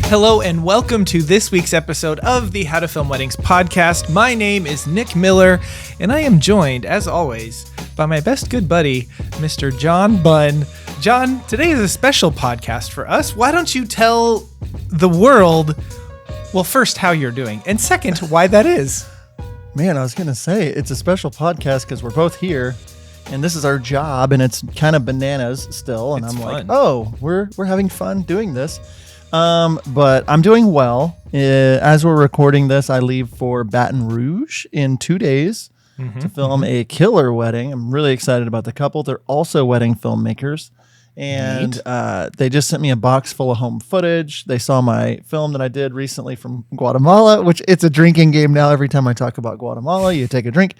Hello and welcome to this week's episode of the How to Film Weddings podcast. My name is Nick Miller, and I am joined, as always, by my best good buddy, Mr. John Bunn. John, today is a special podcast for us. Why don't you tell the world, well, first, how you're doing, and second, why that is? Man, I was going to say, it's a special podcast because we're both here, and this is our job, and it's kind of bananas still, and It's I'm fun. like, oh, we're having fun doing this. But I'm doing well. As we're recording this, I leave for Baton Rouge in 2 days to film a killer wedding. I'm really excited about the couple. They're also wedding filmmakers. And they just sent me a box full of home footage. They saw my film that I did recently from Guatemala, which it's a drinking game now. Every time I talk about Guatemala, you take a drink.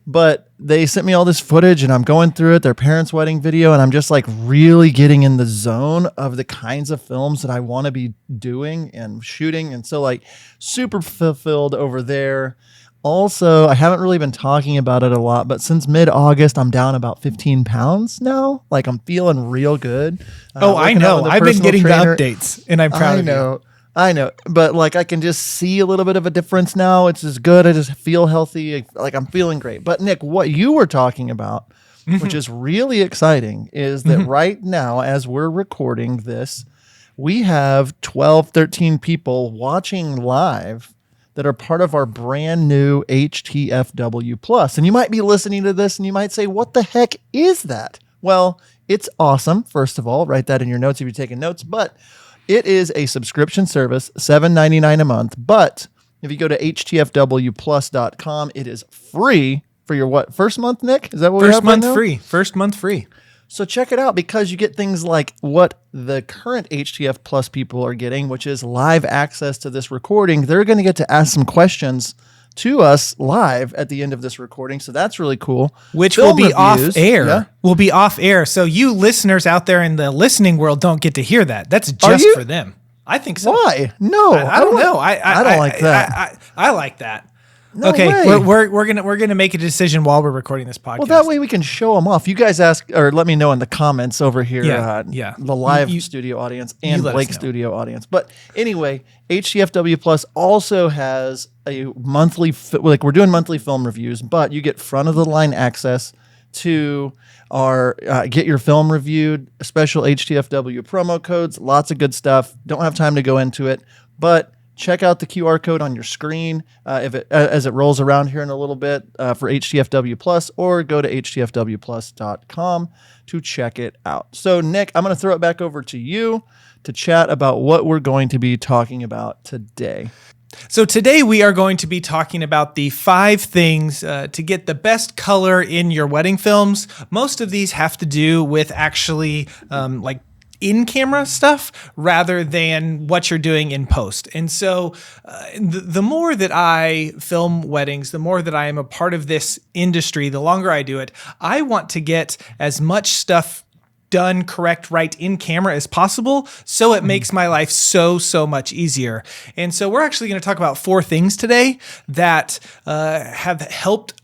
But they sent me all this footage and I'm going through it, their parents' wedding video, and I'm just like really getting in the zone of the kinds of films that I want to be doing and shooting. And so like super fulfilled over there. Also, I haven't really been talking about it a lot, but since mid-August, I'm down about 15 pounds now. Like I'm feeling real good. I know. I've been getting the updates, and I'm proud of you. I know, but like I can just see a little bit of a difference now. It's just good. I just feel healthy. Like I'm feeling great. But Nick, what you were talking about, which is really exciting, is that right now, as we're recording this, we have 12, 13 people watching live that are part of our brand new HTFW Plus. And you might be listening to this and you might say, what the heck is that? Well, it's awesome. First of all, write that in your notes if you're taking notes, but it is a subscription service, $7.99 a month. But if you go to htfwplus.com, it is free for your first month, Nick? Is that what we have right now? First month free. So check it out because you get things like what the current HTF Plus people are getting, which is live access to this recording. They're going to get to ask some questions to us live at the end of this recording. So that's really cool. Which will be off air. Yeah. Will be off air. So you listeners out there in the listening world don't get to hear that. That's just for them. I think so. Why? No. I don't know. I don't like that. I like that. No okay, way. we're gonna make a decision while we're recording this podcast. Well, that way we can show them off. You guys ask or let me know in the comments over here. The live studio audience and Blake studio audience. But anyway, HTFW Plus also has a monthly, we're doing monthly film reviews, but you get front of the line access to our get your film reviewed, special HTFW promo codes, lots of good stuff. Don't have time to go into it, but check out the QR code on your screen as it rolls around here in a little bit for HTFW Plus, or go to htfwplus.com to check it out. So, Nick, I'm going to throw it back over to you to chat about what we're going to be talking about today. So today we are going to be talking about the 5 things to get the best color in your wedding films. Most of these have to do with actually in-camera stuff rather than what you're doing in post. And so the more that I film weddings, the more that I am a part of this industry, the longer I do it, I want to get as much stuff done correct right in camera as possible, so it makes my life so much easier. And so we're actually going to talk about 4 things today that have helped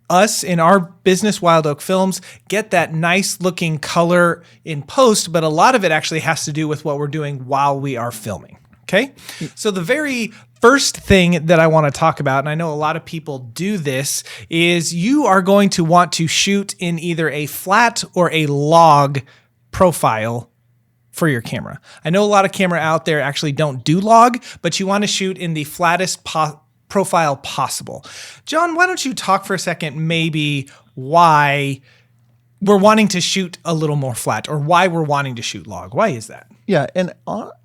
us in our business, Wild Oak Films, get that nice looking color in post, but a lot of it actually has to do with what we're doing while we are filming. Okay. So the very first thing that I want to talk about, and I know a lot of people do this, is you are going to want to shoot in either a flat or a log profile for your camera. I know a lot of camera out there actually don't do log, but you want to shoot in the flattest profile possible. John, why don't you talk for a second maybe why we're wanting to shoot a little more flat, or why we're wanting to shoot log? Why is that? Yeah, and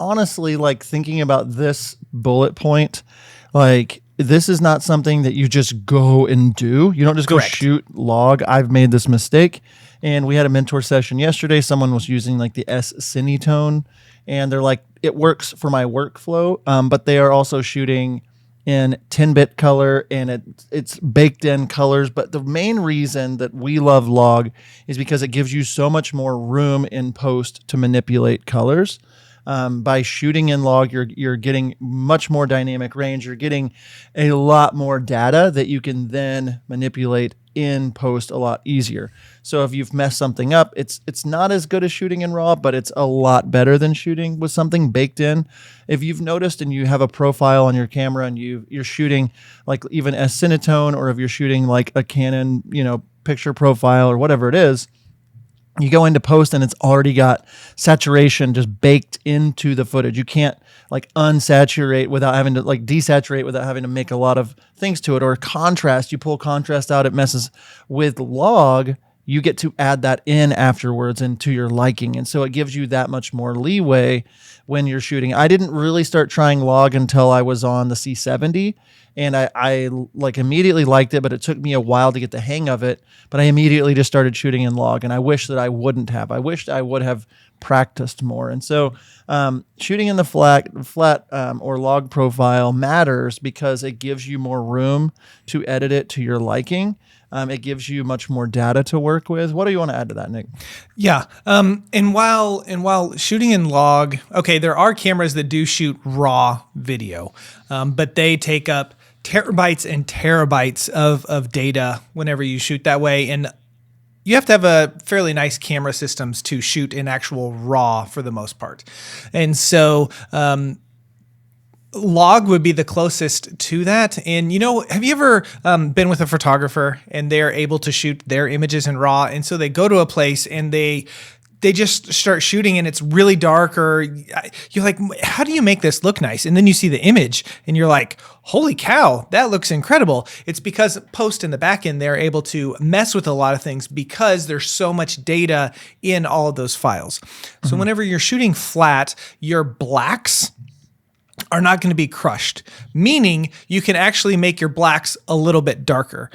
honestly, like thinking about this bullet point, like this is not something that you just go and do. You don't just go shoot log. I've made this mistake, and we had a mentor session yesterday. Someone was using like the S-Cinetone, and they're like, it works for my workflow, but they are also shooting in 10-bit color, and it's baked in colors. But the main reason that we love log is because it gives you so much more room in post to manipulate colors. By shooting in log, you're getting much more dynamic range. You're getting a lot more data that you can then manipulate in post a lot easier. So if you've messed something up, it's not as good as shooting in RAW, but it's a lot better than shooting with something baked in. If you've noticed and you have a profile on your camera and you're shooting like even S-Cinetone, or if you're shooting like a Canon, picture profile or whatever it is, you go into post and it's already got saturation just baked into the footage. You can't like unsaturate without having to like desaturate without having to make a lot of things to it. Or contrast, you pull contrast out, it messes. With log, you get to add that in afterwards and to your liking. And so it gives you that much more leeway when you're shooting. I didn't really start trying log until I was on the C70. And I like immediately liked it, but it took me a while to get the hang of it. But I immediately just started shooting in log, and I wish that I wouldn't have. I wished I would have practiced more. And so shooting in the flat or log profile matters because it gives you more room to edit it to your liking. It gives you much more data to work with. What do you want to add to that, Nick? Yeah. And while shooting in log, okay, there are cameras that do shoot raw video, but they take up terabytes and terabytes of data whenever you shoot that way. And you have to have a fairly nice camera systems to shoot in actual raw for the most part. And so, log would be the closest to that. And have you ever been with a photographer and they're able to shoot their images in raw, and so they go to a place and they just start shooting and it's really dark, or you're like, how do you make this look nice? And then you see the image and you're like, holy cow, that looks incredible. It's because post in the back end, they're able to mess with a lot of things because there's so much data in all of those files. Mm-hmm. So whenever you're shooting flat, your blacks are not going to be crushed, meaning you can actually make your blacks a little bit darker.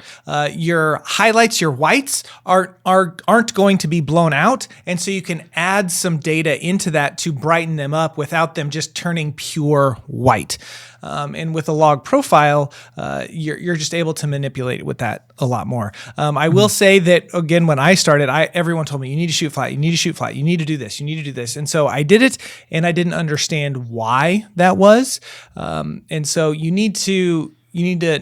Your highlights, your whites aren't going to be blown out, and so you can add some data into that to brighten them up without them just turning pure white. And with a log profile, you're just able to manipulate it with that a lot more. I will say that, again, when I started, everyone told me, you need to shoot flat, you need to shoot flat, you need to do this, you need to do this. And so I did it, and I didn't understand why that was. And so you need to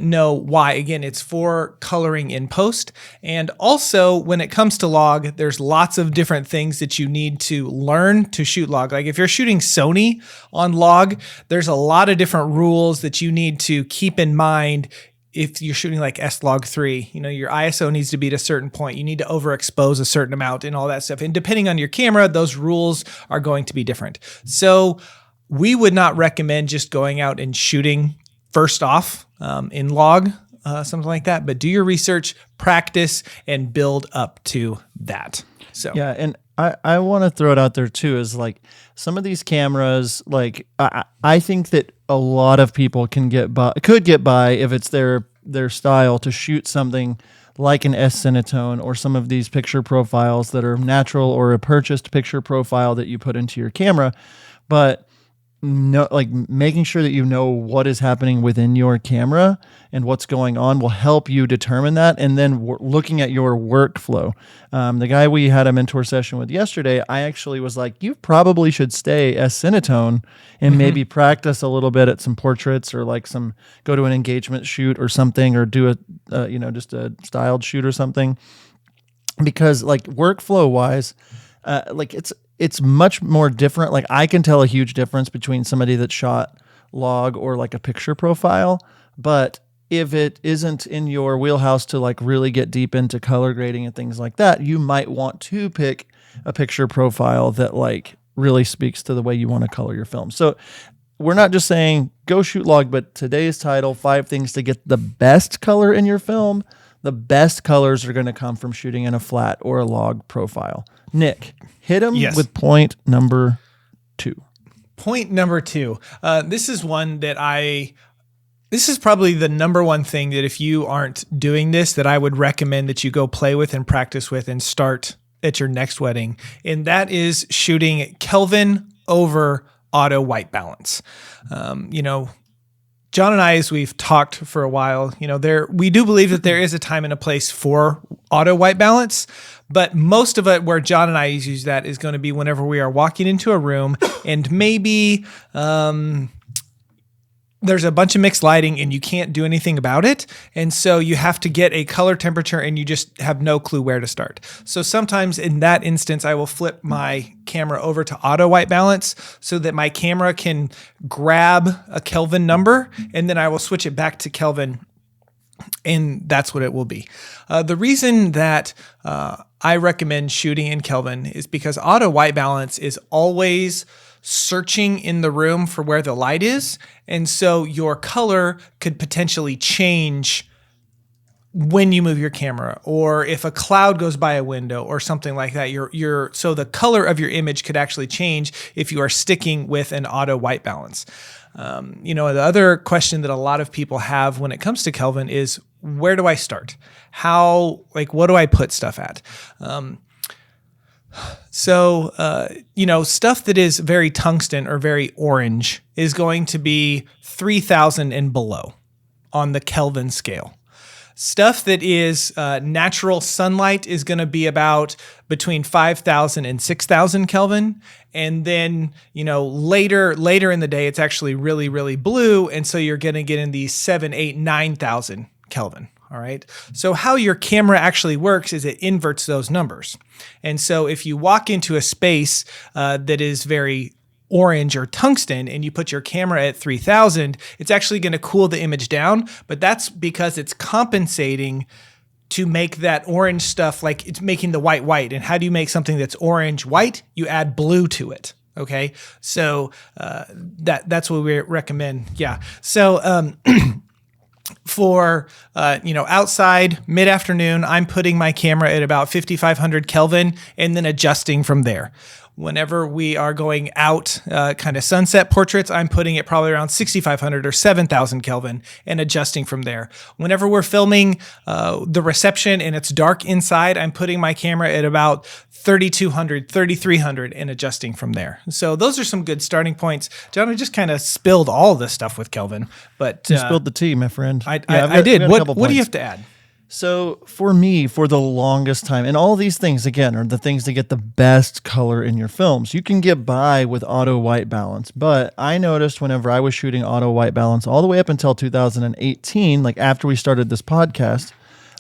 know why. Again, it's for coloring in post. And also when it comes to log, there's lots of different things that you need to learn to shoot log. Like if you're shooting Sony on log, there's a lot of different rules that you need to keep in mind. If you're shooting like S-Log3, your ISO needs to be at a certain point. You need to overexpose a certain amount and all that stuff. And depending on your camera, those rules are going to be different. So we would not recommend just going out and shooting first off in log, something like that. But do your research, practice, and build up to that. So yeah, and I want to throw it out there too, is like some of these cameras, like I think that a lot of people could get by if it's their style to shoot something like an S-Cinetone or some of these picture profiles that are natural, or a purchased picture profile that you put into your camera. But like making sure that you know what is happening within your camera and what's going on will help you determine that. And then looking at your workflow. The guy we had a mentor session with yesterday, I actually was like, you probably should stay S-Cinetone and maybe practice a little bit at some portraits, or like go to an engagement shoot or something, or do just a styled shoot or something. Because like workflow wise, it's much more different. Like I can tell a huge difference between somebody that shot log or like a picture profile. But if it isn't in your wheelhouse to like really get deep into color grading and things like that, you might want to pick a picture profile that like really speaks to the way you want to color your film. So we're not just saying go shoot log, but today's title, 5 things to get the best color in your film. The best colors are going to come from shooting in a flat or a log profile. Nick, hit him with point number 2. Point number 2. This is one that this is probably the number one thing that if you aren't doing this, that I would recommend that you go play with and practice with and start at your next wedding. And that is shooting Kelvin over auto white balance. John and I, as we've talked for a while, we do believe that there is a time and a place for auto white balance, But most of it where John and I use that is going to be whenever we are walking into a room and maybe there's a bunch of mixed lighting and you can't do anything about it. And so you have to get a color temperature and you just have no clue where to start. So sometimes in that instance, I will flip my camera over to auto white balance so that my camera can grab a Kelvin number, and then I will switch it back to Kelvin, and that's what it will be. The reason that I recommend shooting in Kelvin is because auto white balance is always searching in the room for where the light is. And so your color could potentially change when you move your camera, or if a cloud goes by a window or something like that. So the color of your image could actually change if you are sticking with an auto white balance. The other question that a lot of people have when it comes to Kelvin is, where do I start? What do I put stuff at? Stuff that is very tungsten or very orange is going to be 3000 and below on the Kelvin scale. Stuff that is natural sunlight is going to be about between 5,000 and 6,000 Kelvin. And then, later in the day, it's actually really, really blue. And so you're going to get in these 7, 8, 9,000 Kelvin. All right. So how your camera actually works is it inverts those numbers. And so if you walk into a space that is very orange or tungsten and you put your camera at 3000, it's actually going to cool the image down. But that's because it's compensating to make that orange stuff, like it's making the white. And how do you make something that's orange white? You add blue to it. Okay. So that's what we recommend. Yeah. So for outside mid-afternoon, I'm putting my camera at about 5500 Kelvin and then adjusting from there. Whenever we are going out kind of sunset portraits, I'm putting it probably around 6500 or 7000 Kelvin and adjusting from there. Whenever we're filming the reception and it's dark inside, I'm putting my camera at about 3200, 3300 and adjusting from there. So those are some good starting points. John, I just kind of spilled all this stuff with Kelvin, but you spilled the tea, my friend. I did. What do you have to add? So for me, for the longest time, and all these things, again, are the things to get the best color in your films. You can get by with auto white balance, but I noticed whenever I was shooting auto white balance all the way up until 2018, like after we started this podcast,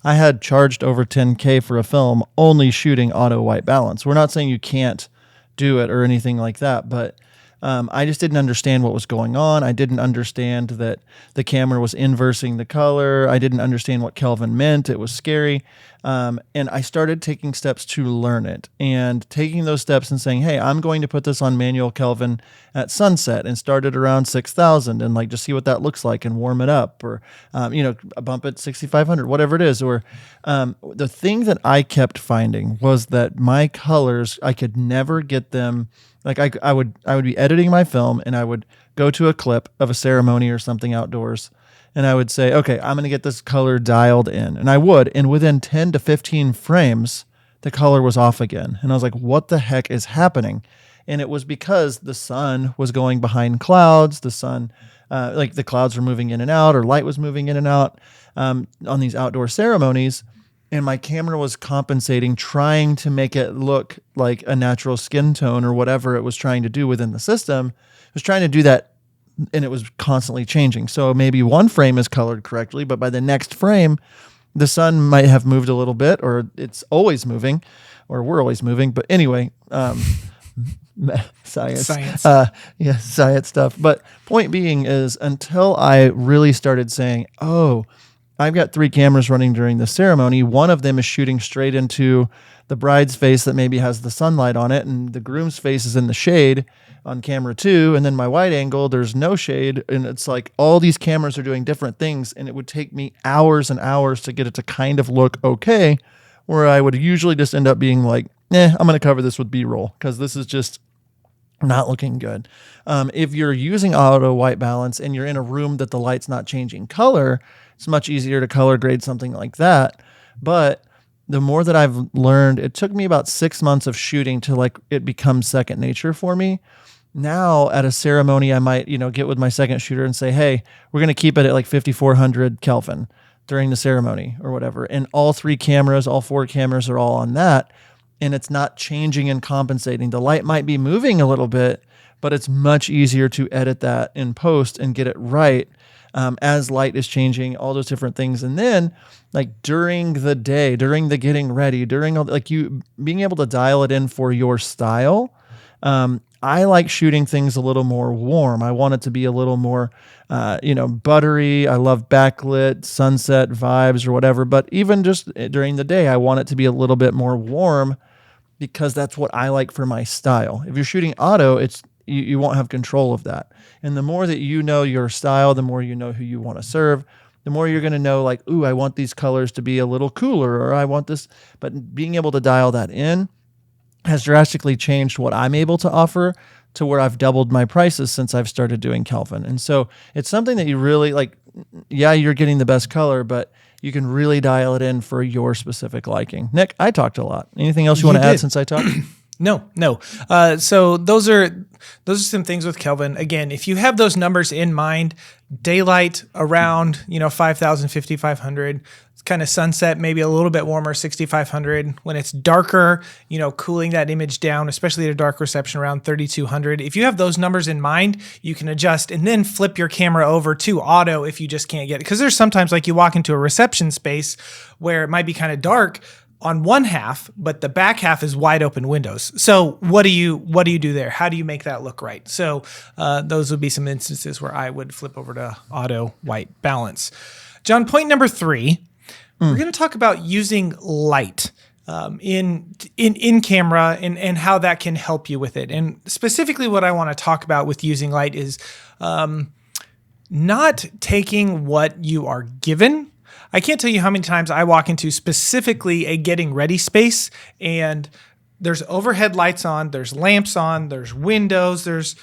I had charged over $10K for a film only shooting auto white balance. We're not saying you can't do it or anything like that, but I just didn't understand what was going on. I didn't understand that the camera was inversing the color. I didn't understand what Kelvin meant. It was scary. And I started taking steps to learn it, and taking those steps and saying, hey, I'm going to put this on manual Kelvin at sunset and start it around 6,000 and just see what that looks like and warm it up, or, bump it 6,500, whatever it is. Or the thing that I kept finding was that my colors, I could never get them. Like I would be editing my film and I would go to a clip of a ceremony or something outdoors, and I would say, okay, I'm going to get this color dialed in. And I would, and within 10 to 15 frames, the color was off again. And I was like, what the heck is happening? And it was because the sun was going behind clouds. The sun, the clouds were moving in and out, or light was moving in and out on these outdoor ceremonies. And my camera was compensating, trying to make it look like a natural skin tone or whatever it was trying to do within the system. It was trying to do that, and it was constantly changing. So maybe one frame is colored correctly, but by the next frame, the sun might have moved a little bit, or it's always moving, or we're always moving. But anyway, science. Science stuff. But point being is, until I really started saying, oh, I've got 3 cameras running during the ceremony. One of them is shooting straight into the bride's face that maybe has the sunlight on it, and the groom's face is in the shade on camera 2. And then my wide angle, there's no shade. And it's like all these cameras are doing different things, and it would take me hours and hours to get it to kind of look okay, where I would usually just end up being like, I'm going to cover this with B-roll because this is just not looking good. If you're using auto white balance and you're in a room that the light's not changing color, it's much easier to color grade something like that. But the more that I've learned, it took me about 6 months of shooting to it becomes second nature for me. Now at a ceremony, I might, get with my second shooter and say, hey, we're going to keep it at 5,400 Kelvin during the ceremony or whatever. And all 4 cameras are all on that. And it's not changing and compensating. The light might be moving a little bit, but it's much easier to edit that in post and get it right as light is changing, all those different things. And then like during the day, during the getting ready, during all, like you being able to dial it in for your style. I like shooting things a little more warm. I want it to be a little more, buttery. I love backlit, sunset vibes or whatever. But even just during the day, I want it to be a little bit more warm because that's what I like for my style. If you're shooting auto, you won't have control of that. And the more that you know your style, the more you know who you want to serve, the more you're going to know like, ooh, I want these colors to be a little cooler, or I want this. But being able to dial that in has drastically changed what I'm able to offer to where I've doubled my prices since I've started doing Kelvin. And so it's something that you really like, yeah, you're getting the best color, but you can really dial it in for your specific liking. Nick, I talked a lot. Anything else you want to add since I talked? No. So those are some things with Kelvin. Again, if you have those numbers in mind, daylight around 5,000, 5,500. It's kind of sunset, maybe a little bit warmer, 6,500. When it's darker, cooling that image down, especially at a dark reception around 3,200. If you have those numbers in mind, you can adjust and then flip your camera over to auto if you just can't get it. Because there's sometimes like you walk into a reception space where it might be kind of dark on one half, but the back half is wide open windows. So what do you do there? How do you make that look right? So those would be some instances where I would flip over to auto white balance. John, point number 3, we're going to talk about using light in camera and how that can help you with it. And specifically what I want to talk about with using light is not taking what you are given. I can't tell you how many times I walk into specifically a getting ready space and there's overhead lights on, there's lamps on, there's windows, there's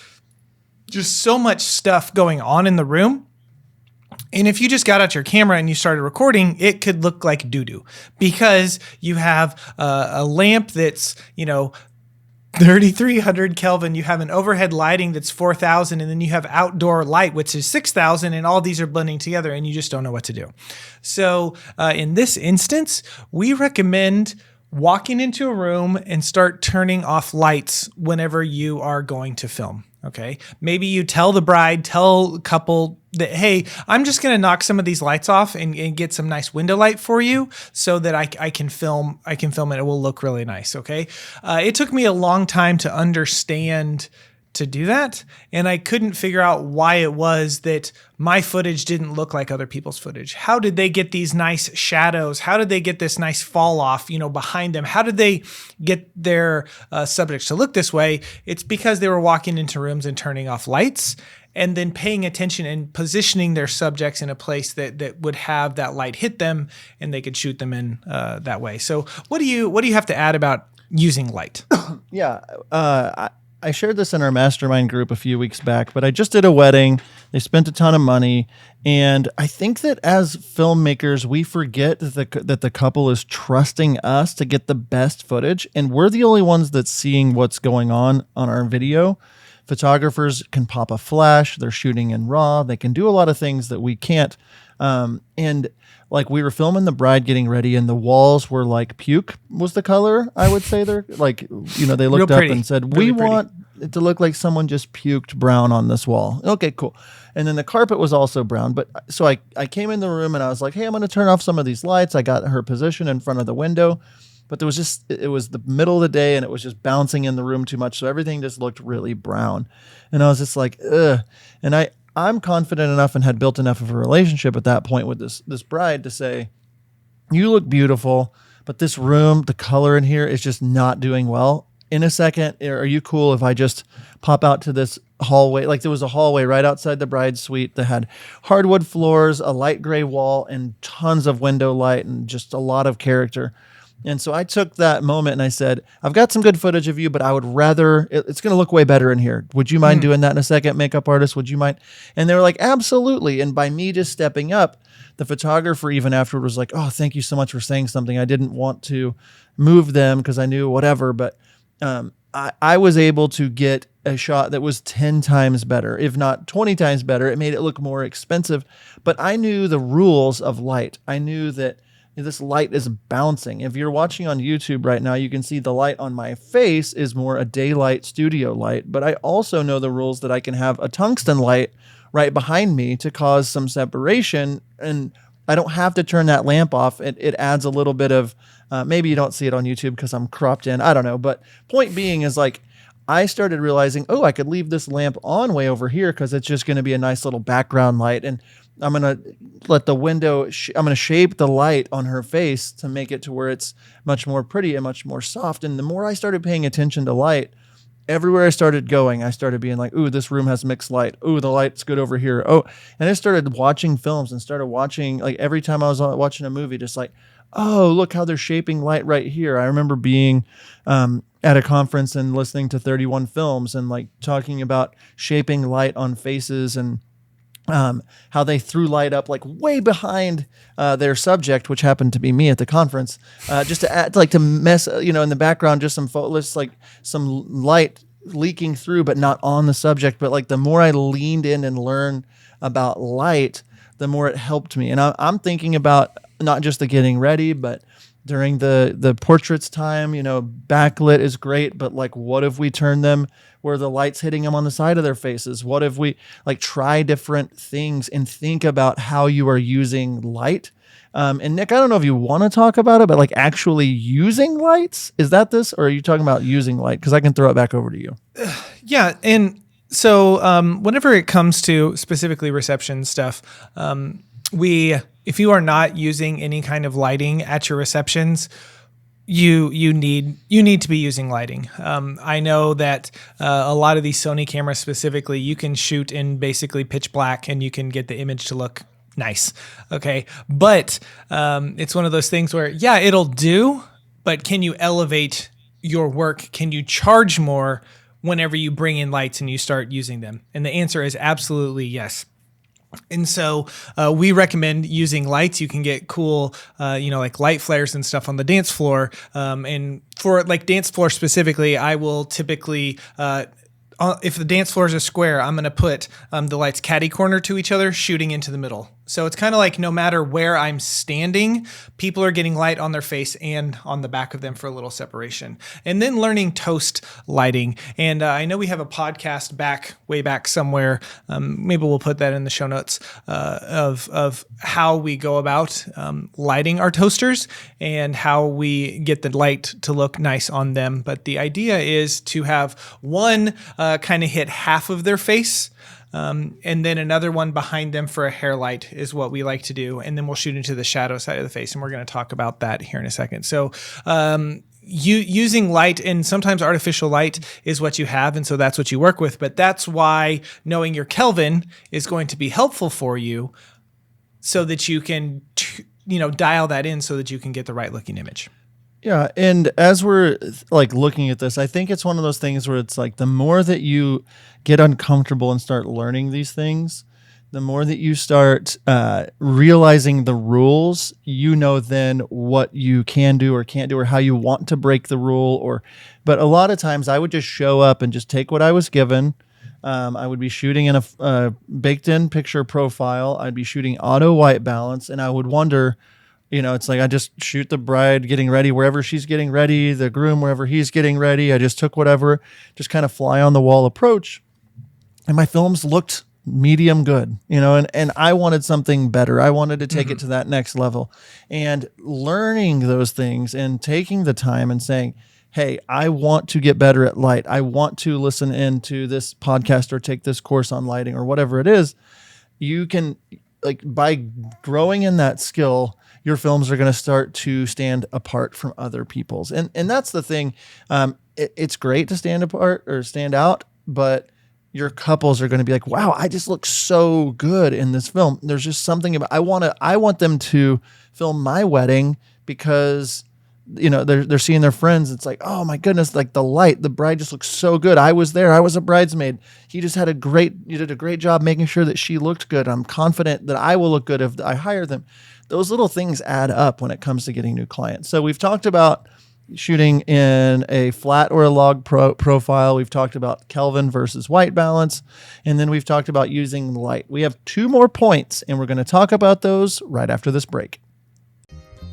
just so much stuff going on in the room. And if you just got out your camera and you started recording, it could look like doo-doo because you have a lamp that's, 3,300 Kelvin, you have an overhead lighting that's 4,000, and then you have outdoor light, which is 6,000, and all these are blending together, and you just don't know what to do. So in this instance, we recommend walking into a room and start turning off lights whenever you are going to film. Okay. Maybe you tell the bride, tell the couple that, hey, I'm just going to knock some of these lights off and get some nice window light for you so that I can film it. It will look really nice. Okay. It took me a long time to understand to do that. And I couldn't figure out why it was that my footage didn't look like other people's footage. How did they get these nice shadows? How did they get this nice fall off, behind them? How did they get their subjects to look this way? It's because they were walking into rooms and turning off lights and then paying attention and positioning their subjects in a place that would have that light hit them and they could shoot them in that way. So what do you have to add about using light? Yeah. I shared this in our mastermind group a few weeks back, but I just did a wedding. They spent a ton of money. And I think that as filmmakers, we forget that the couple is trusting us to get the best footage. And we're the only ones that's seeing what's going on our video. Photographers can pop a flash. They're shooting in RAW. They can do a lot of things that we can't. And like we were filming the bride getting ready and the walls were like puke was the color. I would say they're like, they looked up and said, we want it to look like someone just puked brown on this wall. Okay, cool. And then the carpet was also brown. But so I came in the room and I was like, hey, I'm going to turn off some of these lights. I got her position in front of the window, but it was the middle of the day and it was just bouncing in the room too much. So everything just looked really brown. And I was just like, ugh. And I'm confident enough and had built enough of a relationship at that point with this bride to say, you look beautiful, but this room, the color in here is just not doing well. In a second, are you cool if I just pop out to this hallway? Like there was a hallway right outside the bride's suite that had hardwood floors, a light gray wall, and tons of window light and just a lot of character. And so I took that moment and I said, I've got some good footage of you, but I would rather, it's going to look way better in here. Would you mind doing that in a second, makeup artist? Would you mind? And they were like, absolutely. And by me just stepping up, the photographer even afterward was like, oh, thank you so much for saying something. I didn't want to move them because I knew whatever, but I was able to get a shot that was 10 times better, if not 20 times better. It made it look more expensive, but I knew the rules of light. I knew that this light is bouncing. If you're watching on YouTube right now, you can see the light on my face is more a daylight studio light, but I also know the rules that I can have a tungsten light right behind me to cause some separation, and I don't have to turn that lamp off. It adds a little bit of, maybe you don't see it on YouTube because I'm cropped in, I don't know. But point being is like, I started realizing, oh, I could leave this lamp on way over here because it's just going to be a nice little background light. And I'm going to let the window, I'm going to shape the light on her face to make it to where it's much more pretty and much more soft. And the more I started paying attention to light, everywhere I started going, I started being like, ooh, this room has mixed light. Ooh, the light's good over here. Oh, and I started watching films and started watching, like every time I was watching a movie, just like, oh, look how they're shaping light right here. I remember being at a conference and listening to 31 films and like talking about shaping light on faces and how they threw light up like way behind their subject, which happened to be me at the conference, just to add, like to mess, in the background, just like some light leaking through, but not on the subject. But like the more I leaned in and learned about light, the more it helped me. And I'm thinking about not just the getting ready, but during the portraits time, backlit is great, but like, what if we turn them where the light's hitting them on the side of their faces? What if we like try different things and think about how you are using light? And Nick, I don't know if you want to talk about it, but like actually using lights, is that this, or are you talking about using light? Because I can throw it back over to you. Yeah. And so whenever it comes to specifically reception stuff, if you are not using any kind of lighting at your receptions, you need to be using lighting. I know that a lot of these Sony cameras specifically, you can shoot in basically pitch black and you can get the image to look nice. Okay. But it's one of those things where, yeah, it'll do, but can you elevate your work? Can you charge more whenever you bring in lights and you start using them? And the answer is absolutely yes. And so we recommend using lights. You can get cool, like light flares and stuff on the dance floor. And for like dance floor specifically, I will typically, if the dance floor is a square, I'm going to put the lights catty corner to each other, shooting into the middle. So it's kind of like no matter where I'm standing, people are getting light on their face and on the back of them for a little separation. And then learning toast lighting. And I know we have a podcast way back somewhere. Maybe we'll put that in the show notes of how we go about lighting our toasters and how we get the light to look nice on them. But the idea is to have one kind of hit half of their face, and then another one behind them for a hair light is what we like to do. And then we'll shoot into the shadow side of the face. And we're going to talk about that here in a second. So using light, and sometimes artificial light is what you have. And so that's what you work with. But that's why knowing your Kelvin is going to be helpful for you so that you can, dial that in so that you can get the right looking image. Yeah, and as we're like looking at this, I think it's one of those things where it's like the more that you get uncomfortable and start learning these things, the more that you start realizing the rules, then what you can do or can't do or how you want to break the rule. But a lot of times I would just show up and just take what I was given. I would be shooting in a baked-in picture profile. I'd be shooting auto white balance, and I would wonder, it's like I just shoot the bride getting ready wherever she's getting ready, the groom wherever he's getting ready. I just took whatever, just kind of fly on the wall approach. And my films looked medium good, and I wanted something better. I wanted to take it to that next level. And learning those things and taking the time and saying, hey, I want to get better at light. I want to listen into this podcast or take this course on lighting or whatever it is. You can, like, by growing in that skill, your films are going to start to stand apart from other people's. And that's the thing. It's great to stand apart or stand out, but your couples are going to be like, wow, I just look so good in this film. There's just something about, I want them to film my wedding because, they're seeing their friends. It's like, oh my goodness, like the light, the bride just looks so good. I was there. I was a bridesmaid. You did a great job making sure that she looked good. I'm confident that I will look good if I hire them. Those little things add up when it comes to getting new clients. So we've talked about shooting in a flat or a log profile. We've talked about Kelvin versus white balance, and then we've talked about using light. We have 2 more points, and we're going to talk about those right after this break.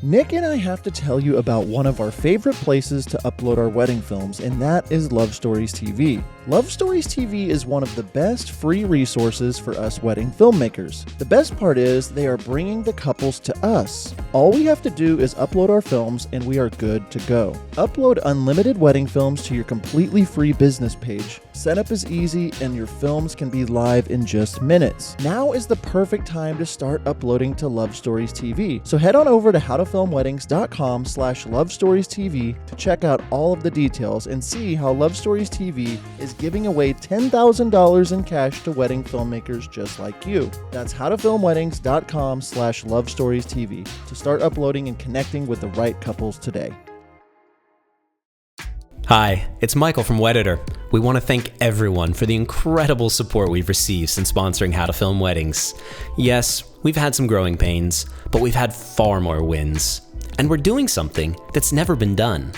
Nick and I have to tell you about one of our favorite places to upload our wedding films, and that is Love Stories TV. Love Stories TV is one of the best free resources for us wedding filmmakers. The best part is they are bringing the couples to us. All we have to do is upload our films and we are good to go. Upload unlimited wedding films to your completely free business page. Setup is easy and your films can be live in just minutes. Now is the perfect time to start uploading to Love Stories TV. So head on over to howtofilmweddings.com/lovestoriestv to check out all of the details and see how Love Stories TV is giving away $10,000 in cash to wedding filmmakers just like you. That's howtofilmweddings.com/lovestoriestv to start uploading and connecting with the right couples today. Hi, it's Michael from Wedditor. We want to thank everyone for the incredible support we've received since sponsoring How to Film Weddings. Yes, we've had some growing pains, but we've had far more wins. And we're doing something that's never been done.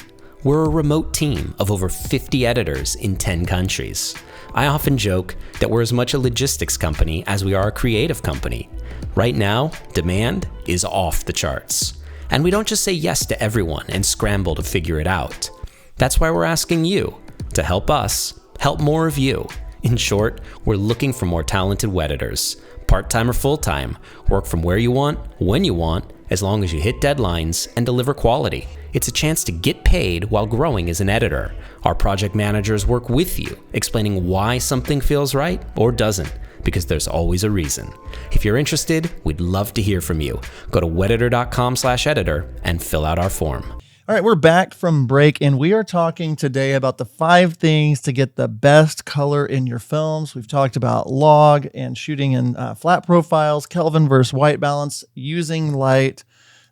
We're a remote team of over 50 editors in 10 countries. I often joke that we're as much a logistics company as we are a creative company. Right now, demand is off the charts. And we don't just say yes to everyone and scramble to figure it out. That's why we're asking you to help us help more of you. In short, we're looking for more talented wedditors, part-time or full-time, work from where you want, when you want, as long as you hit deadlines and deliver quality. It's a chance to get paid while growing as an editor. Our project managers work with you, explaining why something feels right or doesn't, because there's always a reason. If you're interested, we'd love to hear from you. Go to wedditor.com/editor and fill out our form. All right, we're back from break, and we are talking today about the 5 things to get the best color in your films. We've talked about log and shooting in flat profiles, Kelvin versus white balance, using light.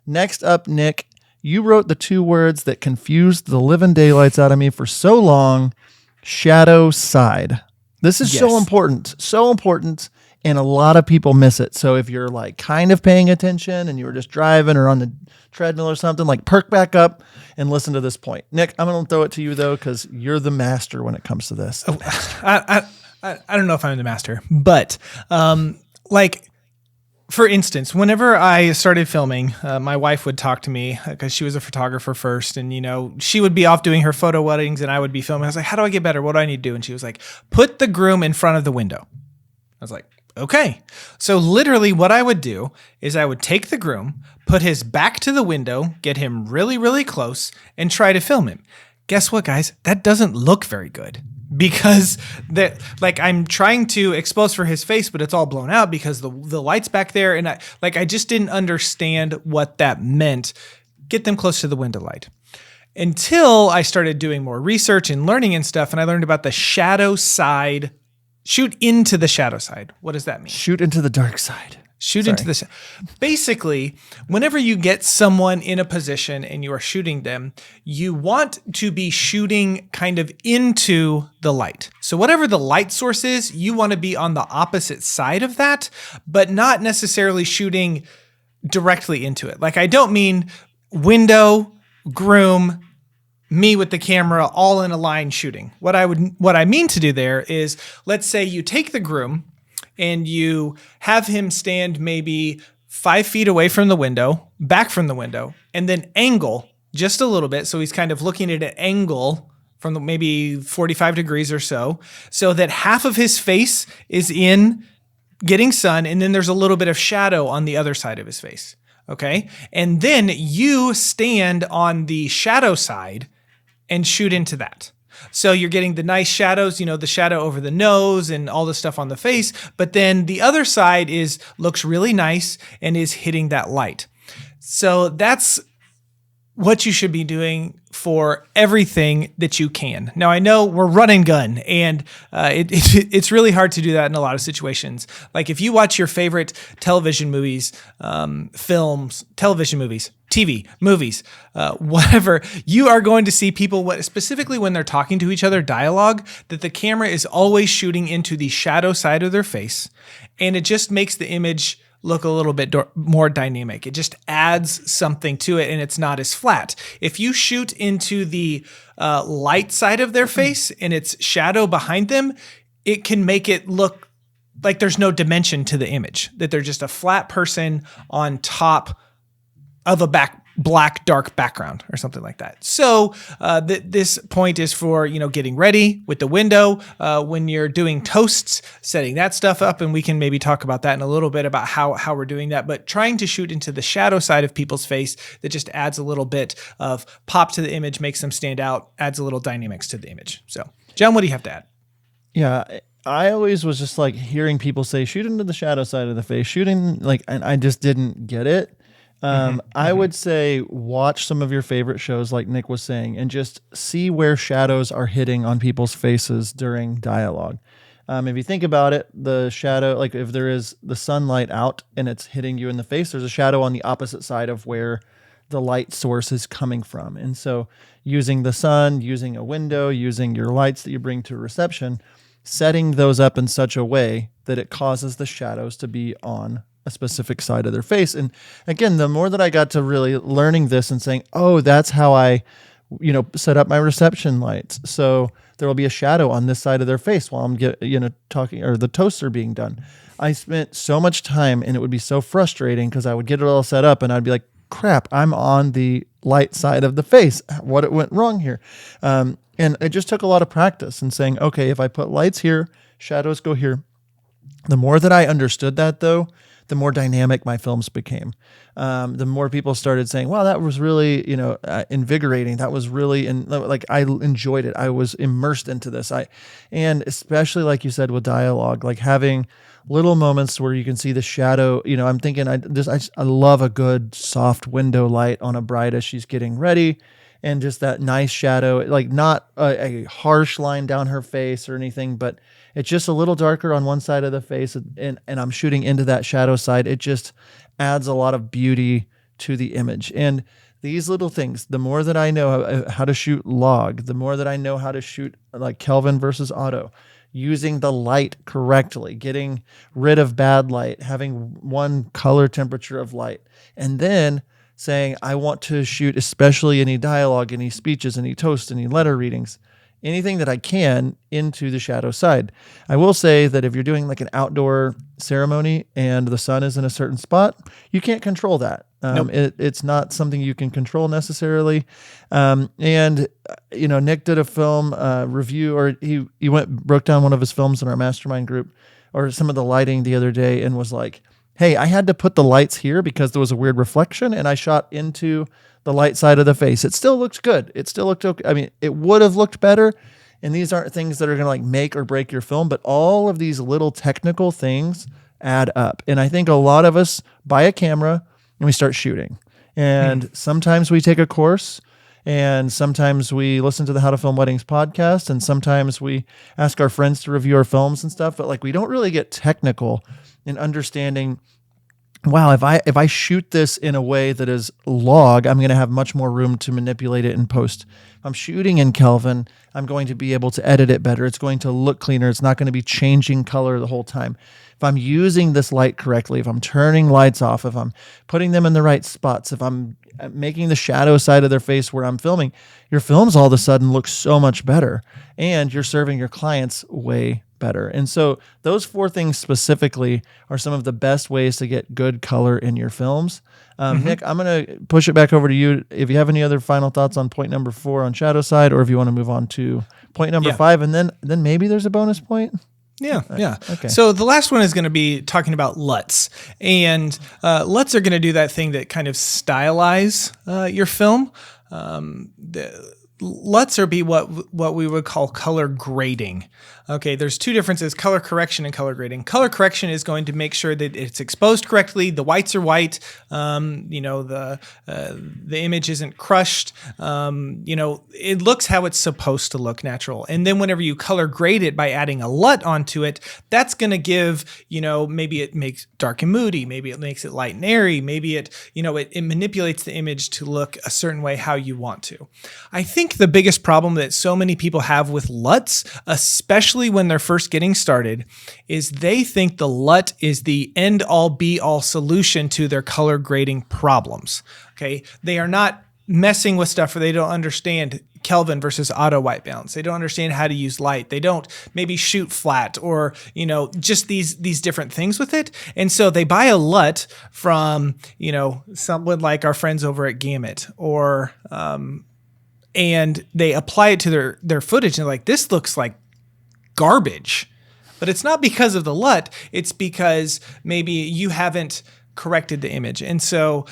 Next up, Nick, you wrote the 2 words that confused the living daylights out of me for so long, shadow side. This is so important, and a lot of people miss it. So if you're like kind of paying attention and you were just driving or on the treadmill or something, like perk back up and listen to this point. Nick, I'm going to throw it to you though, because you're the master when it comes to this. Oh, I don't know if I'm the master, but like, for instance, whenever I started filming, my wife would talk to me because she was a photographer first, and she would be off doing her photo weddings and I would be filming. I was like, how do I get better? What do I need to do? And she was like, put the groom in front of the window. I was like, okay. So literally what I would do is I would take the groom, put his back to the window, get him really, really close, and try to film him. Guess what, guys? That doesn't look very good because I'm trying to expose for his face, but it's all blown out because the light's back there. And I just didn't understand what that meant. Get them close to the window light. Until I started doing more research and learning and stuff, and I learned about the shadow side. Shoot into the shadow side. What does that mean? Shoot into the dark side. Basically, whenever you get someone in a position and you are shooting them, you want to be shooting kind of into the light. So whatever the light source is, you want to be on the opposite side of that, but not necessarily shooting directly into it. Like, I don't mean window, groom, me with the camera all in a line shooting. What I mean to do there is, let's say you take the groom and you have him stand maybe 5 feet away from the window, back from the window, and then angle just a little bit. So he's kind of looking at an angle from maybe 45 degrees or so that half of his face is in getting sun, and then there's a little bit of shadow on the other side of his face. Okay. And then you stand on the shadow side and shoot into that. So you're getting the nice shadows, the shadow over the nose and all the stuff on the face, but then the other side looks really nice and is hitting that light. So that's what you should be doing for everything that you can. Now, I know we're run and gun, and it's really hard to do that in a lot of situations. Like if you watch your favorite television movies, films, television movies, TV, movies, whatever, you are going to see people, specifically when they're talking to each other, dialogue, that the camera is always shooting into the shadow side of their face, and it just makes the image look a little bit more dynamic. It just adds something to it, and it's not as flat. If you shoot into the light side of their face and it's shadow behind them, it can make it look like there's no dimension to the image, that they're just a flat person on top of a black dark background or something like that. So this point is for, getting ready with the window, when you're doing toasts, setting that stuff up, and we can maybe talk about that in a little bit about how we're doing that, but trying to shoot into the shadow side of people's face, that just adds a little bit of pop to the image, makes them stand out, adds a little dynamics to the image. So John, what do you have to add? Yeah, I always was just like hearing people say, shoot into the shadow side of the face, and I just didn't get it. I would say watch some of your favorite shows, like Nick was saying, and just see where shadows are hitting on people's faces during dialogue. If you think about it, the shadow, like if there is the sunlight out and it's hitting you in the face, there's a shadow on the opposite side of where the light source is coming from. And so using the sun, using a window, using your lights that you bring to reception, setting those up in such a way that it causes the shadows to be on a specific side of their face. And again, the more that I got to really learning this and saying, oh, that's how I, set up my reception lights. So there will be a shadow on this side of their face while I'm talking, or the toasts are being done. I spent so much time, and it would be so frustrating because I would get it all set up and I'd be like, crap, I'm on the light side of the face. What went wrong here? And it just took a lot of practice and saying, okay, if I put lights here, shadows go here. The more that I understood that, though, the more dynamic my films became. The more people started saying, wow, that was really, invigorating. That was really, I enjoyed it. I was immersed into this. And especially like you said with dialogue, like having little moments where you can see the shadow. I'm thinking, I love a good soft window light on a bride as she's getting ready. And just that nice shadow, like not a harsh line down her face or anything, but it's just a little darker on one side of the face, and I'm shooting into that shadow side. It just adds a lot of beauty to the image. And these little things, the more that I know how to shoot log, the more that I know how to shoot like Kelvin versus auto, using the light correctly, getting rid of bad light, having one color temperature of light, and then saying, I want to shoot especially any dialogue, any speeches, any toasts, any letter readings, anything that I can into the shadow side. I will say that if you're doing like an outdoor ceremony and the sun is in a certain spot, you can't control that. Nope. It's not something you can control necessarily. Nick did a film review, or he broke down one of his films in our mastermind group, or some of the lighting the other day, and was like, hey, I had to put the lights here because there was a weird reflection, and I shot into the light side of the face. It still looks good. It still looked okay. I mean, it would have looked better. And these aren't things that are going to like make or break your film, but all of these little technical things add up. And I think a lot of us buy a camera and we start shooting. And sometimes we take a course, and sometimes we listen to the How to Film Weddings podcast, and sometimes we ask our friends to review our films and stuff, but like we don't really get technical in understanding, wow, if I shoot this in a way that is log, I'm going to have much more room to manipulate it in post. If I'm shooting in Kelvin, I'm going to be able to edit it better. It's going to look cleaner. It's not going to be changing color the whole time. If I'm using this light correctly, if I'm turning lights off, if I'm putting them in the right spots, if I'm making the shadow side of their face where I'm filming, your films all of a sudden look so much better, and you're serving your clients way better. And so those 4 things specifically are some of the best ways to get good color in your films. Nick, I'm going to push it back over to you. If you have any other final thoughts on point number 4 on shadow side, or if you want to move on to point number 5, and then maybe there's a bonus point. Yeah. Okay. So the last one is going to be talking about LUTs. And LUTs are going to do that thing that kind of stylize your film. The LUTs are what we would call color grading. Okay, there's 2 differences: color correction and color grading. Color correction is going to make sure that it's exposed correctly. The whites are white. The image isn't crushed. It looks how it's supposed to look, natural. And then whenever you color grade it by adding a LUT onto it, that's going to give, maybe it makes dark and moody. Maybe it makes it light and airy. Maybe it manipulates the image to look a certain way how you want to. I think the biggest problem that so many people have with LUTs, especially especially when they're first getting started, is they think the LUT is the end-all be-all solution to their color grading problems. Okay, they are not messing with stuff where they don't understand Kelvin versus auto white balance. They don't understand how to use light. They don't maybe shoot flat or, just these different things with it. And so they buy a LUT from, someone like our friends over at Gamut or, and they apply it to their footage and they're like, this looks like garbage. But it's not because of the LUT. It's because maybe you haven't corrected the image and so,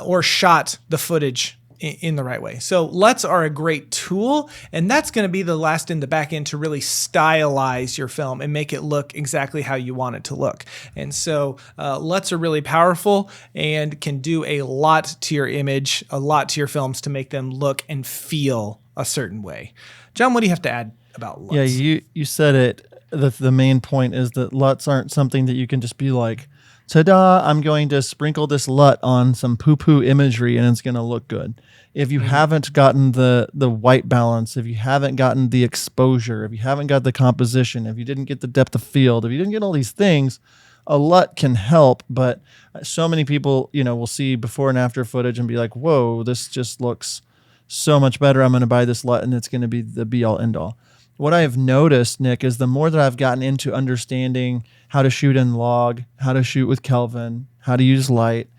or shot the footage in the right way. So LUTs are a great tool, and that's going to be the last in the back end to really stylize your film and make it look exactly how you want it to look. And so LUTs are really powerful and can do a lot to your image, a lot to your films to make them look and feel a certain way. John, what do you have to add about LUTs? Yeah, you said it. The main point is that LUTs aren't something that you can just be like, ta-da, I'm going to sprinkle this LUT on some poo-poo imagery and it's going to look good. If you haven't gotten the white balance, if you haven't gotten the exposure, if you haven't got the composition, if you didn't get the depth of field, if you didn't get all these things, a LUT can help. But so many people, will see before and after footage and be like, whoa, this just looks so much better. I'm going to buy this LUT and it's going to be the be-all, end-all. What I have noticed, Nick, is the more that I've gotten into understanding how to shoot in log, how to shoot with Kelvin, how to use light,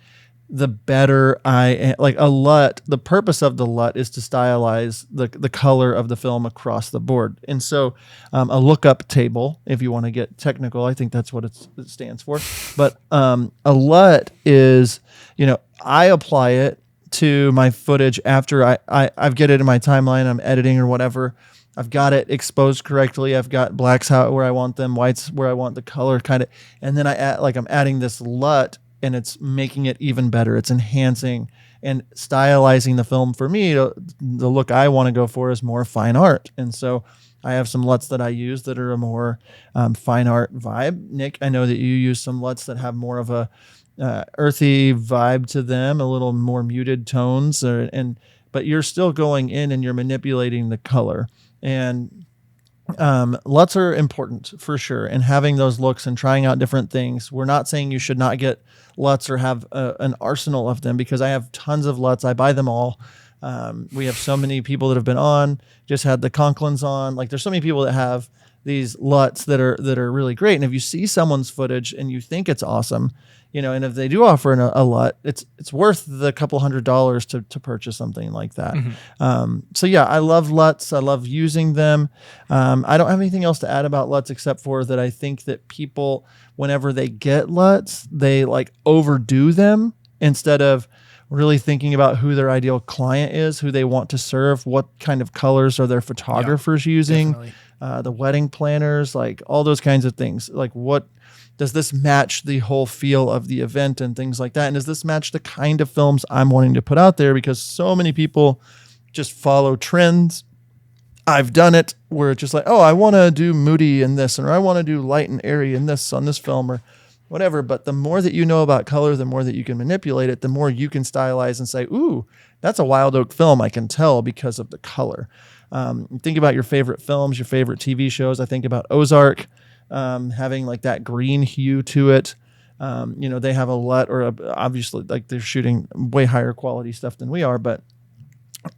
the better like a LUT. The purpose of the LUT is to stylize the color of the film across the board. And so a lookup table, if you want to get technical, I think that's what it stands for. But a LUT is, I apply it to my footage after I get it in my timeline, I'm editing or whatever. I've got it exposed correctly. I've got blacks out where I want them, whites where I want the color kind of. And then I'm adding this LUT and it's making it even better. It's enhancing and stylizing the film. For me, the look I want to go for is more fine art. And so I have some LUTs that I use that are a more fine art vibe. Nick, I know that you use some LUTs that have more of a earthy vibe to them, a little more muted tones, but you're still going in and you're manipulating the color. And LUTs are important for sure. And having those looks and trying out different things. We're not saying you should not get LUTs or have an arsenal of them, because I have tons of LUTs. I buy them all. We have so many people that have been on, just had the Conklins on. Like there's so many people that have these LUTs that are really great. And if you see someone's footage and you think it's awesome, and if they do offer a LUT, it's worth the couple $100 to purchase something like that. Mm-hmm. So yeah, I love LUTs. I love using them. I don't have anything else to add about LUTs except for that I think that people, whenever they get LUTs, they like overdo them instead of really thinking about who their ideal client is, who they want to serve, what kind of colors are their photographers using, the wedding planners, like all those kinds of things. Like what does this match the whole feel of the event and things like that? And does this match the kind of films I'm wanting to put out there? Because so many people just follow trends. I've done it where it's just like, oh, I want to do moody in this, or I want to do light and airy in this on this film or whatever. But the more that you know about color, the more that you can manipulate it, the more you can stylize and say, ooh, that's a Wild Oak film. I can tell because of the color. Think about your favorite films, your favorite TV shows. I think about Ozark. Having like that green hue to it. They have a LUT or obviously like they're shooting way higher quality stuff than we are, but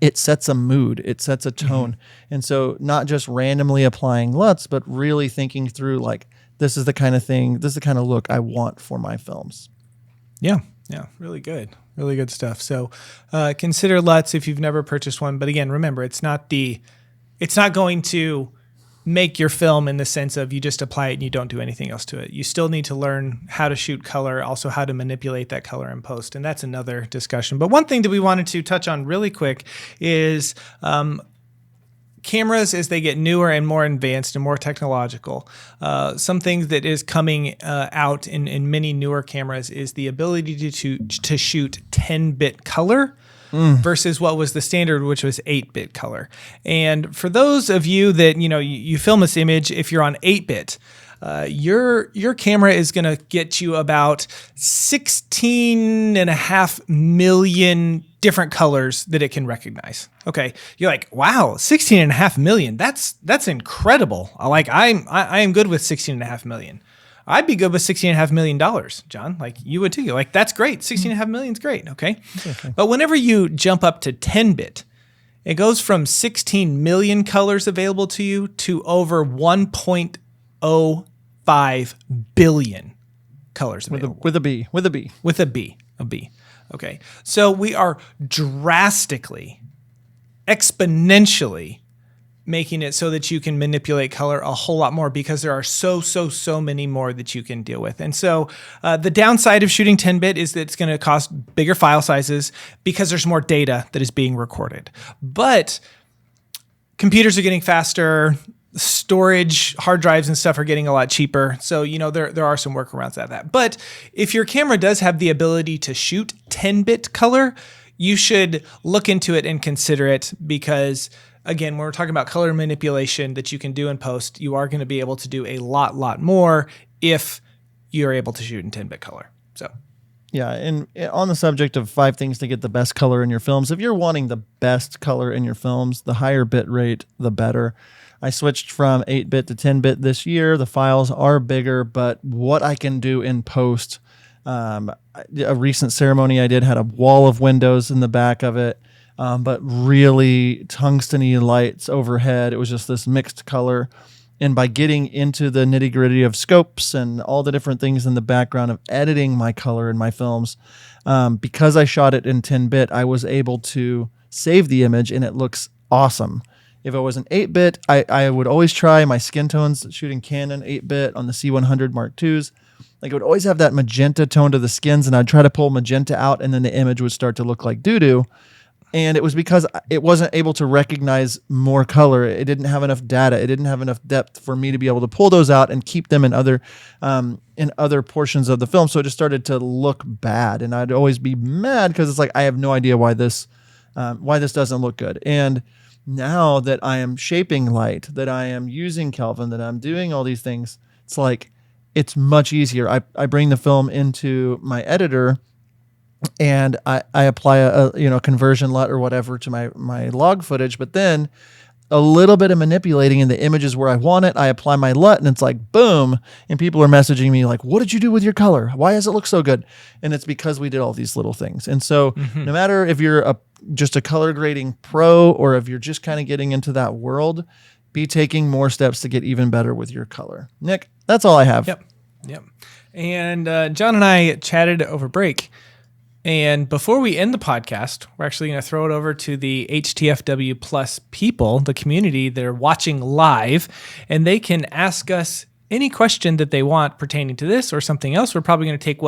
it sets a mood, it sets a tone. Mm-hmm. And so not just randomly applying LUTs, but really thinking through like, this is the kind of thing, this is the kind of look I want for my films. Yeah. Really good. Really good stuff. So consider LUTs if you've never purchased one. But again, remember, it's not going to make your film in the sense of you just apply it and you don't do anything else to it. You still need to learn how to shoot color, also how to manipulate that color in post, and that's another discussion. But one thing that we wanted to touch on really quick is cameras as they get newer and more advanced and more technological. Some things that is coming out in many newer cameras is the ability to shoot 10-bit color. Versus what was the standard, which was 8-bit color. And for those of you that, you film this image, if you're on 8-bit, your camera is going to get you about 16.5 million different colors that it can recognize. Okay. You're like, wow, 16.5 million. That's incredible. I am good with 16.5 million. I'd be good with $16.5 million, John. Like you would too. You're like, that's great. 16.5 million is great. Okay. But whenever you jump up to 10-bit, it goes from 16 million colors available to you to over 1.05 billion colors available. With a B. With a B. Okay. So we are drastically, exponentially making it so that you can manipulate color a whole lot more because there are so many more that you can deal with. And so the downside of shooting 10-bit is that it's going to cost bigger file sizes because there's more data that is being recorded. But computers are getting faster. Storage, hard drives and stuff are getting a lot cheaper. So, there are some workarounds at that. But if your camera does have the ability to shoot 10-bit color, you should look into it and consider it because, again, when we're talking about color manipulation that you can do in post, you are going to be able to do a lot more if you're able to shoot in 10-bit color. So, yeah, and on the subject of 5 things to get the best color in your films, if you're wanting the best color in your films, the higher bit rate, the better. I switched from 8-bit to 10-bit this year. The files are bigger, but what I can do in post, a recent ceremony I did had a wall of windows in the back of it, but really tungsten-y lights overhead. It was just this mixed color. And by getting into the nitty-gritty of scopes and all the different things in the background of editing my color in my films, because I shot it in 10-bit, I was able to save the image and it looks awesome. If it was an 8-bit, I would always try my skin tones shooting Canon 8-bit on the C100 Mark IIs. Like it would always have that magenta tone to the skins, and I'd try to pull magenta out, and then the image would start to look like doo-doo. And it was because it wasn't able to recognize more color. It didn't have enough data. It didn't have enough depth for me to be able to pull those out and keep them in other portions of the film. So it just started to look bad, and I'd always be mad because it's like I have no idea why this doesn't look good. And now that I am shaping light, that I am using Kelvin, that I'm doing all these things, it's like it's much easier. I bring the film into my editor and I apply a conversion LUT or whatever to my log footage, but then a little bit of manipulating in the images where I want it, I apply my LUT and it's like boom, and people are messaging me like, what did you do with your color? Why does it look so good? And it's because we did all these little things. And so no matter if you're just a color grading pro or if you're just kind of getting into that world, be taking more steps to get even better with your color. Nick, that's all I have. Yep. And John and I chatted over break. And before we end the podcast, we're actually going to throw it over to the HTFW Plus people, the community that are watching live, and they can ask us any question that they want pertaining to this or something else. We're probably going to take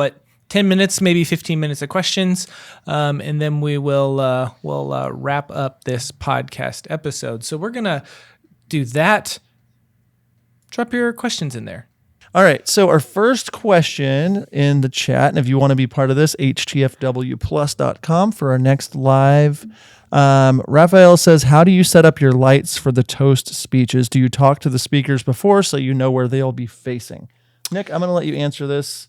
10 minutes, maybe 15 minutes of questions, and then we will wrap up this podcast episode. So we're going to do that. Drop your questions in there. All right, so our first question in the chat, and if you want to be part of this, htfwplus.com for our next live. Raphael says, how do you set up your lights for the toast speeches? Do you talk to the speakers before so you know where they'll be facing? Nick, I'm going to let you answer this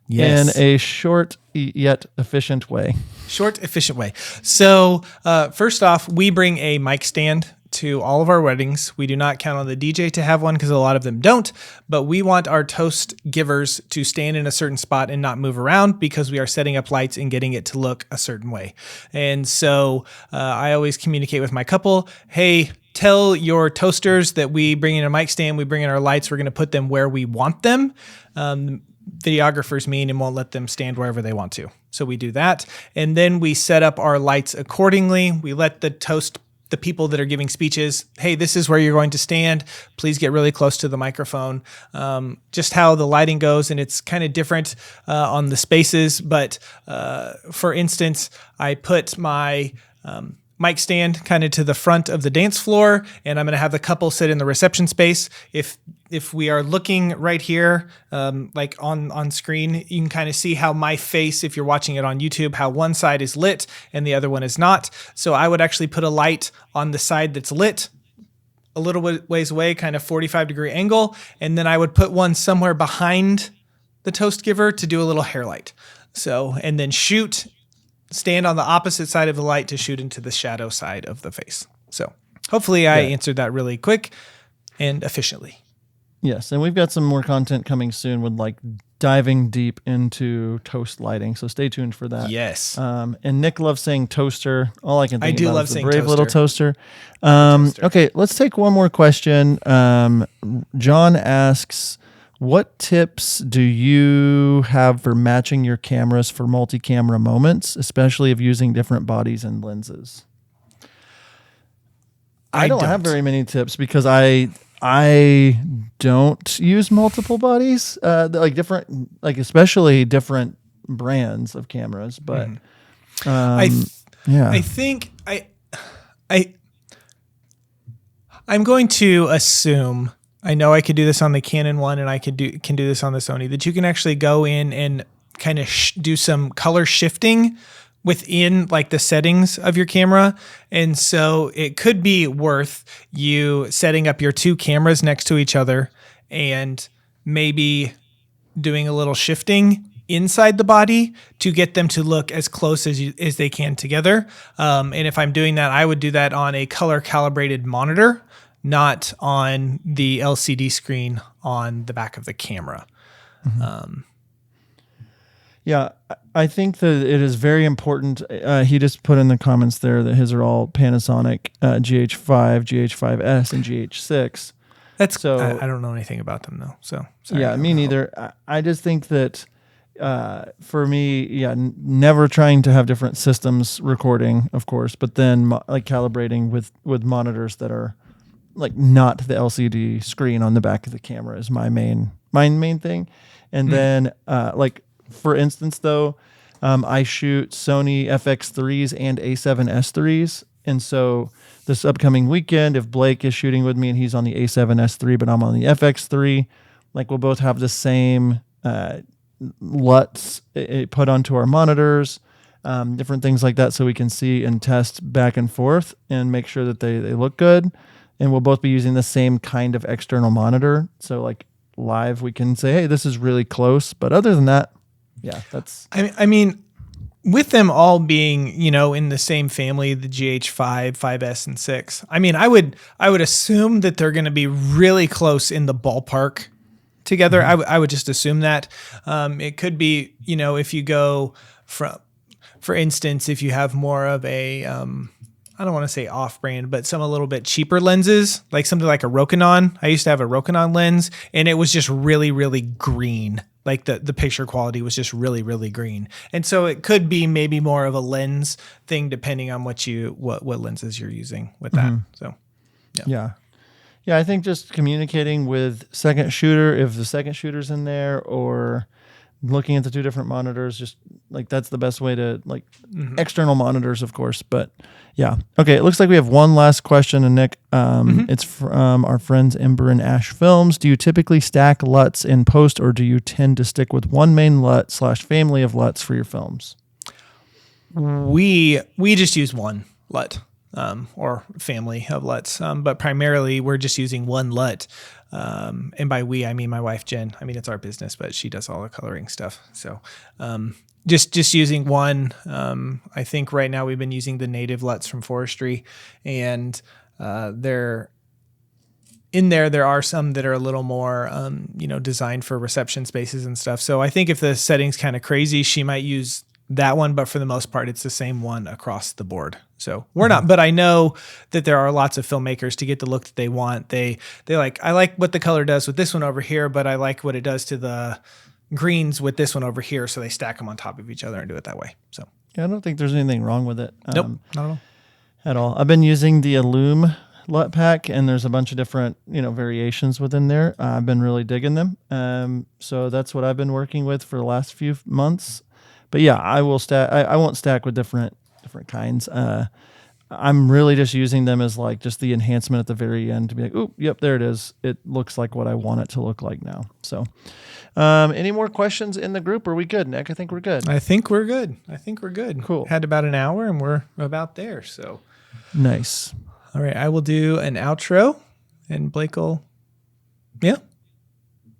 in a short yet efficient way. Short, efficient way. So first off, we bring a mic stand to all of our weddings. We do not count on the DJ to have one because a lot of them don't, but we want our toast givers to stand in a certain spot and not move around because we are setting up lights and getting it to look a certain way. And so I always communicate with my couple, hey, tell your toasters that we bring in a mic stand, we bring in our lights, we're going to put them where we want them. Videographers mean and won't let them stand wherever they want to. So we do that. And then we set up our lights accordingly. We let the people that are giving speeches, hey, this is where you're going to stand. Please get really close to the microphone. Just how the lighting goes, and it's kind of different on the spaces. But for instance, I put my mic stand kind of to the front of the dance floor, and I'm going to have the couple sit in the reception space. If we are looking right here, like on screen, you can kind of see how my face, if you're watching it on YouTube, how one side is lit and the other one is not. So I would actually put a light on the side that's lit a little ways away, kind of 45-degree angle, and then I would put one somewhere behind the toast giver to do a little hair light. So, and then shoot stand on the opposite side of the light to shoot into the shadow side of the face. So hopefully I answered that really quick and efficiently. Yes, and we've got some more content coming soon with like diving deep into toast lighting. So stay tuned for that. Yes. And Nick loves saying toaster. All I can think about love is the saying brave little toaster. Toaster. Okay, let's take one more question. John asks, what tips do you have for matching your cameras for multi-camera moments, especially if using different bodies and lenses? I don't have very many tips because I don't use multiple bodies, like different, like especially different brands of cameras. But I think I'm going to assume, I know I could do this on the Canon one and I can do this on the Sony, that you can actually go in and kind of do some color shifting within like the settings of your camera. And so it could be worth you setting up your two cameras next to each other and maybe doing a little shifting inside the body to get them to look as close as they can together. And if I'm doing that, I would do that on a color calibrated monitor, not on the LCD screen on the back of the camera. Yeah, I think that it is very important. He just put in the comments there that his are all Panasonic GH5, GH5S, and GH6. That's so. I don't know anything about them though. So sorry, yeah, me neither. I just think that for me, never trying to have different systems recording, of course, but then like calibrating with monitors that are like not the LCD screen on the back of the camera is my main thing. And then like. For instance, though, I shoot Sony FX3s and A7S3s. And so this upcoming weekend, if Blake is shooting with me and he's on the A7S3, but I'm on the FX3, like we'll both have the same LUTs put onto our monitors, different things like that so we can see and test back and forth and make sure that they look good. And we'll both be using the same kind of external monitor. So like live, we can say, hey, this is really close. But other than that, yeah, that's. I mean, with them all being, in the same family, the GH5, 5S, and 6. I mean, I would assume that they're going to be really close in the ballpark together. I would just assume that. It could be, if you go for instance, if you have more of a, I don't want to say off-brand, but some a little bit cheaper lenses, like something like a Rokinon. I used to have a Rokinon lens, and it was just really, really green. Like the picture quality was just really, really green. And so it could be maybe more of a lens thing depending on what lenses you're using with that. So, yeah. I think just communicating with second shooter, if the second shooter's in there, or looking at the two different monitors, just like that's the best way to like external monitors, of course. But yeah. Okay. It looks like we have one last question, and Nick, it's from our friends Ember and Ash Films. Do you typically stack LUTs in post, or do you tend to stick with one main LUT / family of LUTs for your films? We just use one LUT, or family of LUTs. But primarily we're just using one LUT. And by we, I mean my wife, Jen. I mean, it's our business, but she does all the coloring stuff. So, just using one. I think right now we've been using the native LUTs from forestry, and there are some that are a little more, designed for reception spaces and stuff. So I think if the setting's kind of crazy, she might use that one, but for the most part, it's the same one across the board. So we're not, but I know that there are lots of filmmakers to get the look that they want. They like, I like what the color does with this one over here, but I like what it does to the greens with this one over here. So they stack them on top of each other and do it that way. So yeah, I don't think there's anything wrong with it. Nope, not at all. I've been using the Illume LUT pack, and there's a bunch of different, variations within there. I've been really digging them. So that's what I've been working with for the last few months. But yeah, I will stack. I won't stack with different kinds. I'm really just using them as like just the enhancement at the very end to be like, oh, yep, there it is. It looks like what I want it to look like now. So, any more questions in the group? Are we good, Nick? I think we're good. I think we're good. Cool. Had about an hour, and we're about there. So nice. All right, I will do an outro, and Blake will. Yeah.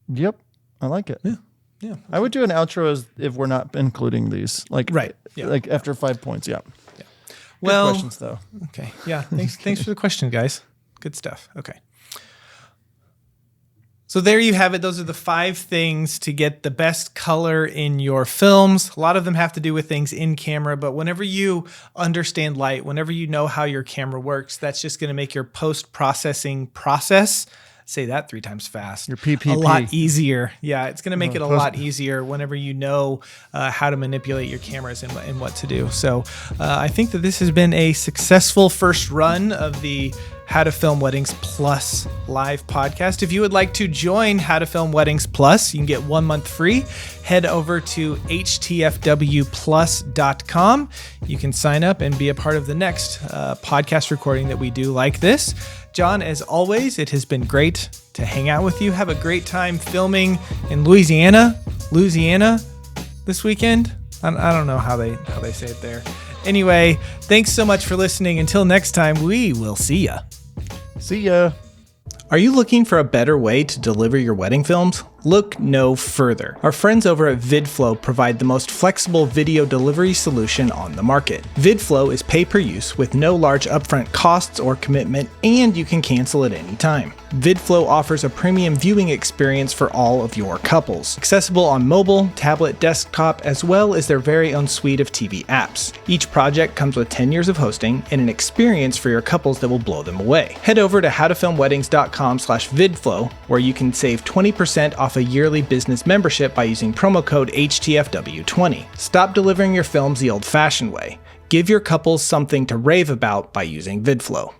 Yep. I like it. Yeah. Yeah. I would do an outro as if we're not including these. Like Right. Yeah. Like after 5 points. Yeah. Good Well, questions though. okay. Yeah. Thanks for the question, guys. Good stuff. Okay. So there you have it. Those are the 5 things to get the best color in your films. A lot of them have to do with things in camera, but whenever you understand light, whenever you know how your camera works, that's just going to make your post-processing process, say that 3 times fast, Your PPP. a lot easier. Yeah, it's going to make it a lot easier whenever you know how to manipulate your cameras and what to do. So I think that this has been a successful first run of the How to Film Weddings Plus live podcast. If you would like to join How to Film Weddings Plus, you can get 1 month free. Head over to htfwplus.com. You can sign up and be a part of the next podcast recording that we do like this. John, as always, it has been great to hang out with you. Have a great time filming in Louisiana this weekend. I don't know how they say it there. Anyway, thanks so much for listening. Until next time, we will see ya. See ya. Are you looking for a better way to deliver your wedding films? Look no further. Our friends over at VidFlow provide the most flexible video delivery solution on the market. VidFlow is pay-per-use with no large upfront costs or commitment, and you can cancel at any time. VidFlow offers a premium viewing experience for all of your couples. Accessible on mobile, tablet, desktop, as well as their very own suite of TV apps. Each project comes with 10 years of hosting and an experience for your couples that will blow them away. Head over to howtofilmweddings.com/vidflow, where you can save 20% off a yearly business membership by using promo code HTFW20. Stop delivering your films the old-fashioned way. Give your couples something to rave about by using VidFlow.